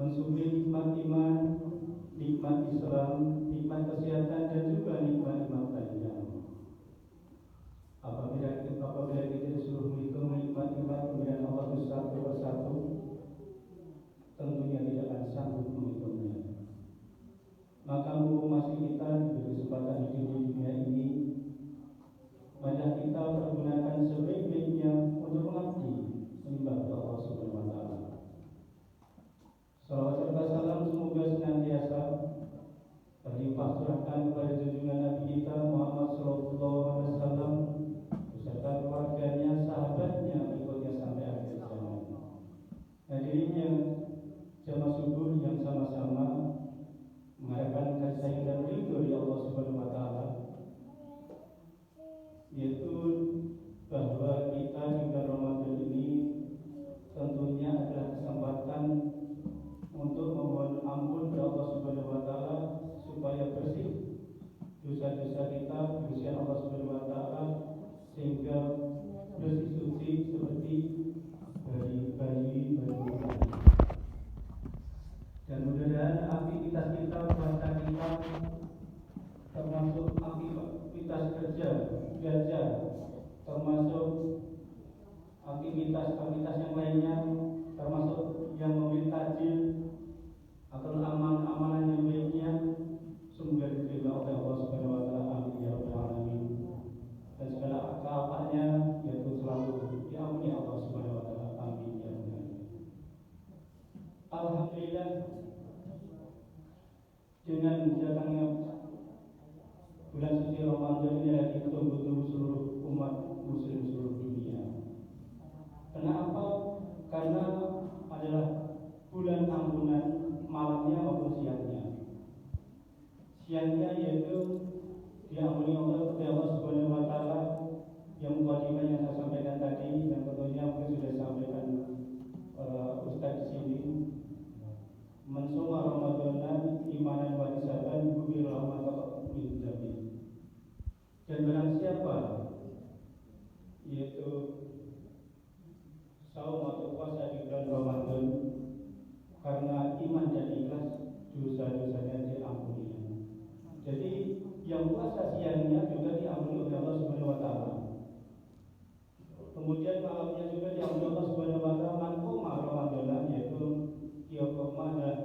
mensyukuri nikmat iman, nikmat Islam, nikmat kesehatan, dan juga nikmat-nikmat lainnya. Apabila kita disuruh menghitung nikmat-nikmat pemberian Allah itu satu persatu, tentunya tidak akan sanggup menghitungnya. Maka mumpung masih kita diberi kesempatan hidup di dunia ini, mari kita pergunakan sebaik-baiknya untuk mengabdi menyembah Allah Subhanahu wa Ta'ala. Salawat serta salam semoga senantiasa terlimpah curahkan kepada junjungan Nabi kita Muhammad Sallallahu Alaihi Wasallam beserta keluarganya, sahabatnya, berikutnya sampai akhir zaman. Hadirinnya jamaah subuh yang sama-sama mengharapkan kasih sayang dan ridho dari Allah Subhanahu Wa Taala, yaitu bahwa kita di bulan Ramadan ini tentunya adalah kesempatan untuk memohon ampun kepada Allah Subhanahu Wa Taala supaya bersih dosa-dosa kita di sisi Allah Subhanahu Wa Taala, sehingga bersih suci seperti bayi. Dan mudah-mudahan aktivitas kita, puasa kita, termasuk aktivitas kerja, belajar, termasuk aktivitas yang lainnya, termasuk yang memberi tajil atau amalan yang baiknya, semoga diterima oleh Allah Subhanahu Wa Taala. Amin ya rabbal alamin. Dan segala keapaannya yaitu selalu diampuni Allah Subhanahu Wa Taala. Amin ya rabbal alamin. Alhamdulillah, dengan datangnya bulan suci Ramadan ini adalah ditunggu-tunggu seluruh umat muslim seluruh dunia. Kenapa? Karena adalah bulan ampunan, malamnya maupun siangnya. Siangnya yaitu diampuni oleh Allah Subhanahu Wa Taala, yang mukadimah yang saya sampaikan tadi, yang tentunya mungkin sudah disampaikan Ustaz di sini. Mensoma Ramadanan imanan wa ihsaban gufira ma taqaddama min dhanbi. Dan barang siapa yaitu saum atau puasa di bulan Ramadan karena iman dan ikhlas, dosa-dosanya diampuni. Jadi yang puasa siangnya juga diampuni oleh Allah Subhanahu Wa Taala. Kemudian malamnya juga diampuni Allah Subhanahu Wa Taala. Man qoma Ramadan, yaitu Qiyamah dan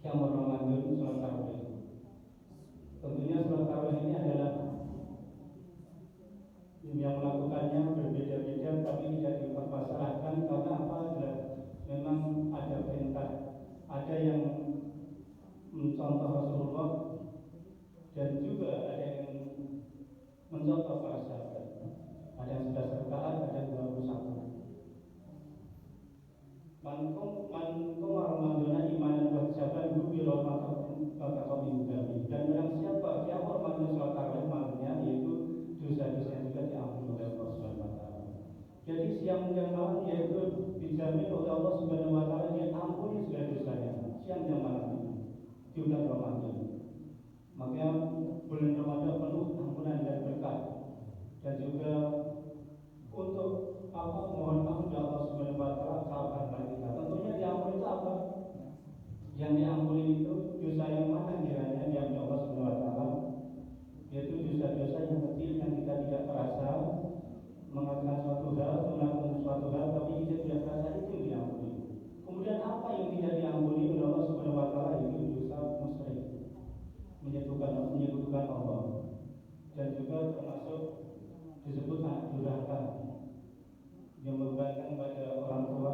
Qiyamah Ramadan, salat tarawih. Tentunya salat tarawih ini adalah yang melakukannya berbeda-beda, tapi tidak dipermasalahkan karena apa? Adalah memang ada perintah, ada yang mencontoh Rasulullah dan juga ada yang mencontoh para sahabat. Ada yang 11 rakaat, ada yang 21. Mankum Ramadan imanan wa ihsaban gufira ma taqaddama min dhanbi. Dan barang siapa yang Ramadan salat tarawih malamnya, yaitu dosa-dosa juga diampuni oleh Allah Subhanahu Wa Taala. Jadi siang dan malam yaitu dijamin oleh Allah Subhanahu Wa Taala, dia ampuni segala dosanya siang dan malam di bulan Ramadan. Makanya bulan Ramadan penuh ampunan dan berkah, dan juga untuk mohon maaf kepada Allah Subhanahu Wa Taala sahabat kita. Tentunya diampuni itu apa? Yang diampuni itu dosa yang mana kiranya diampuni Allah Subhanahu Wa Taala? Yaitu dosa-dosa yang kecil yang kita tidak terasa, mengatakan suatu hal, melakukan suatu hal, tapi kita tidak terasa, itu diampuni. Kemudian apa yang tidak diampuni oleh Allah Subhanahu Wa Taala? Itu dosa musyrik, menyekutukan Allah, dan juga termasuk disebut anak durhaka, yang memberikan kepada orang tua,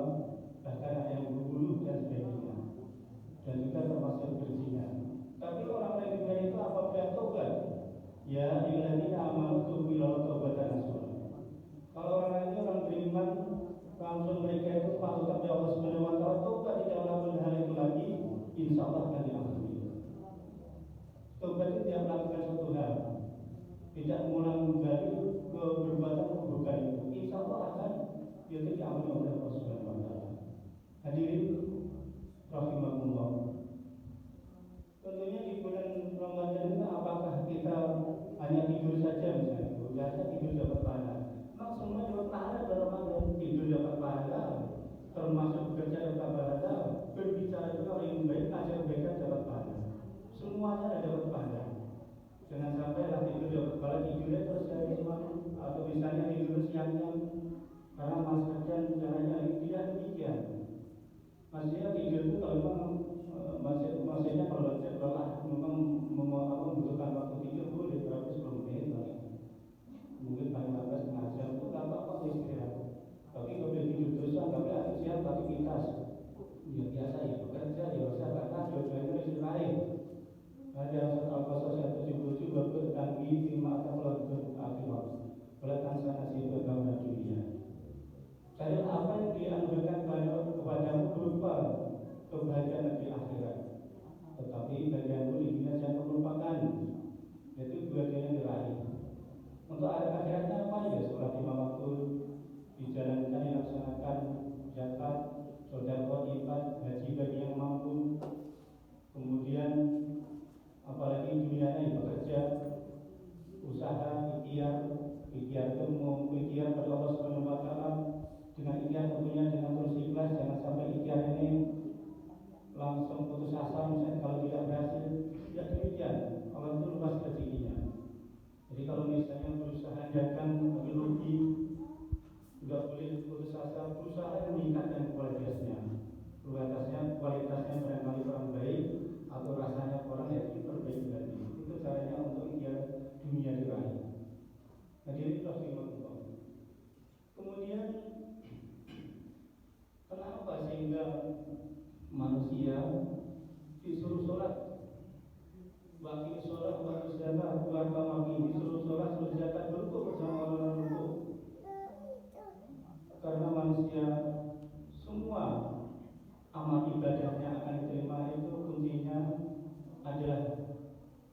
bahkan ada yang berbulu dan sebagainya, dan juga termasuk berzina. Tapi orang lain itu apabila tobat, ya illadzina amanu tubu ila taubatan nasuha. Kalau orang lain itu orang beriman, langsung mereka itu patuh kepada Allah Subhanahu Wa Taala, tobat tidak melakukan hal itu lagi, insya Allah akan diampuni. Tobat itu tidak melakukan suatu hal, tidak mengulang kembali ke perbuatan keburukan itu, insya Allah akan yaitu diampuni oleh Allah Subhanahu Wa Taala. Hadirin rahimakumullah. Tentunya di bulan Ramadan itu apakah kita hanya tidur saja misalnya? Biasa tidur dapat pahala. Memang semua dapat pahala dalam Ramadan. Tidur dapat pahala, termasuk bekerja dapat pahala, berbicara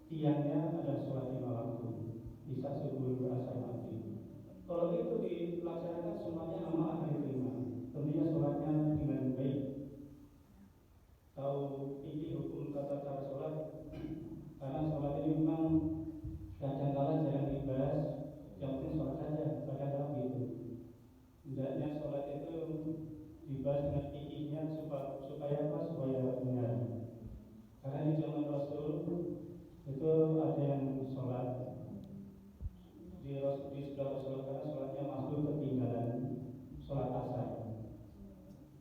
tiangnya adalah sholat lima waktu, isya, subuh, asar, maghrib. Kalau itu dilaksanakan semuanya amal akan diterima. Tentunya sholatnya dengan baik. Tahu ini hukum tata cara sholat, karena sholat ini memang kadang-kadang jarang dibahas. Yang penting sholat saja, kadang-kadang begitu. Hendaknya sholat itu dibahas dengan fikihnya supaya apa? Supaya benar. Karena di zaman Rasul itu ada yang sholat di sebelah Rasul, karena sholatnya masuk ketinggalan sholat asar.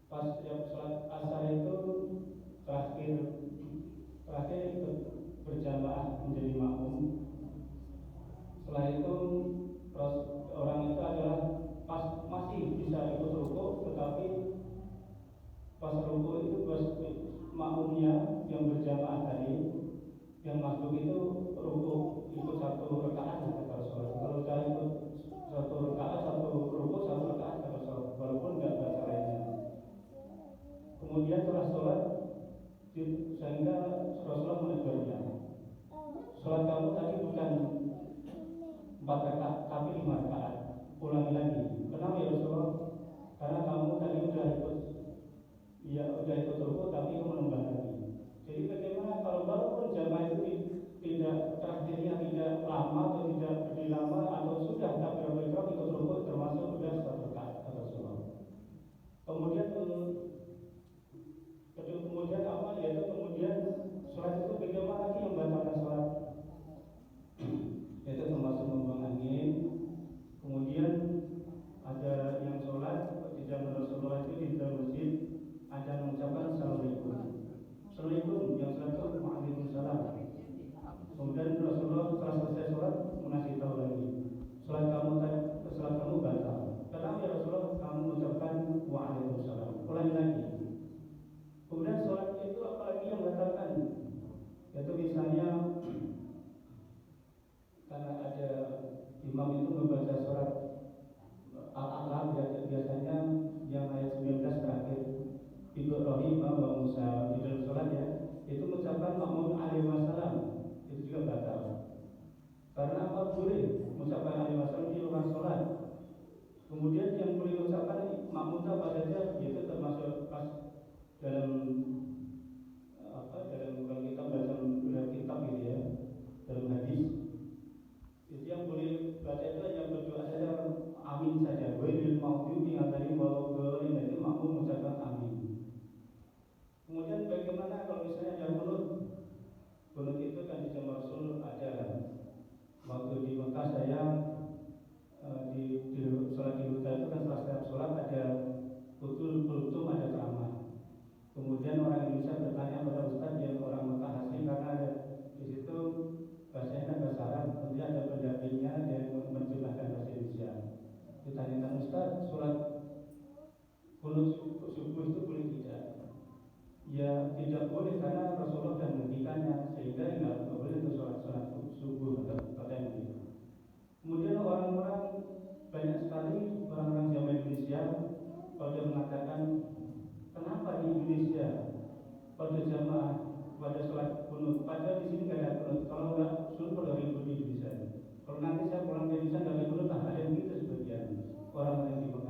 Pas sholat asar itu terakhir ikut berjamaah menjadi makmum. Setelah itu orang itu adalah masih bisa ikut rukuk, tetapi pas rukuk itu makmumnya yang berjamaah tadi yang masuk itu rukuk ikut satu rakaat kata sholat. Kalau sudah ikut satu rakaat, satu rukuk, satu rakaat kata sholat, walaupun nggak baca lainnya. Kemudian setelah sholat, sehingga Rasulullah menegurnya, sholat kamu tadi bukan 4 rakaat tapi 5 rakaat, ulangi lagi. Kenapa ya Rasulullah? Karena kamu tadi udah ikut rukuk tapi kamu menambah lagi. Jadi bagaimana kalau walaupun jamaah itu tidak terakhirnya tidak lama atau tidak lebih lama atau sudah takbiratul ihram ikut rukuk termasuk sudah 1 rakaat kata Rasulullah. Kemudian apa? Yaitu kemudian sholat itu bagaimana lagi yang membatalkan sholat? Yaitu termasuk membuang angin. Kemudian ada yang sholat di zaman Rasulullah itu di dalam masjid ada mengucapkan assalamualaikum. Assalamualaikum, yang sholat itu waalaikumsalam. Kemudian Rasulullah setelah selesai sholat mengasih tahu lagi, sholat kamu batal. Kenapa ya Rasulullah kamu mengucapkan waalaikumsalam? Ulangi lagi. Kemudian sholat itu apalagi yang batalkan? Yaitu misalnya karena ada imam itu membaca surat Al-A'la, biasanya yang ayat 19 terakhir, Ibrahim wa Musa di dalam sholat ya, itu mengucapkan makmum alaihi wasallam, itu juga batal. Karena apa? Boleh mengucapkan alaihi wasallam di luar sholat. Kemudian yang boleh mengucapkan makmum apa saja, yaitu termasuk pas dalam kalau kita baca dalam kitab gitu ya, dalam hadis, itu yang boleh baca itu hanya berdoa saja, amin saja. Wailul maghdubi alaihim waladdallin, itu makmum mengucapkan amin. Kemudian bagaimana kalau misalnya yang kunut itu kan di zaman Rasul ada. Waktu di Mekah saya di sholat di hutan itu kan setelah setiap sholat ada kultum, ada ceramah. Kemudian orang Indonesia bertanya pada Ustaz yang orang Mekah asli, karena ada di situ bahasanya kan bahasa Arab, kemudian ada pendampingnya yang menerjemahkan bahasa Indonesia. Ditanyakan, Ustaz, sholat kunut subuh itu boleh tidak? Ya tidak boleh, karena Rasulullah sudah menghentikannya, sehingga tidak boleh untuk sholat subuh kata yang begitu. Kemudian orang-orang banyak sekali orang-orang jamaah Indonesia kalau dia mengatakan, kenapa di Indonesia pada jamaah pada sholat kunut, padahal di sini nggak ada kunut. Kalau nggak suruh pada ribut di Indonesia. Kalau nanti saya pulang ke Indonesia nggak ada kunut, ada yang begitu sebagian orang yang di Mekah.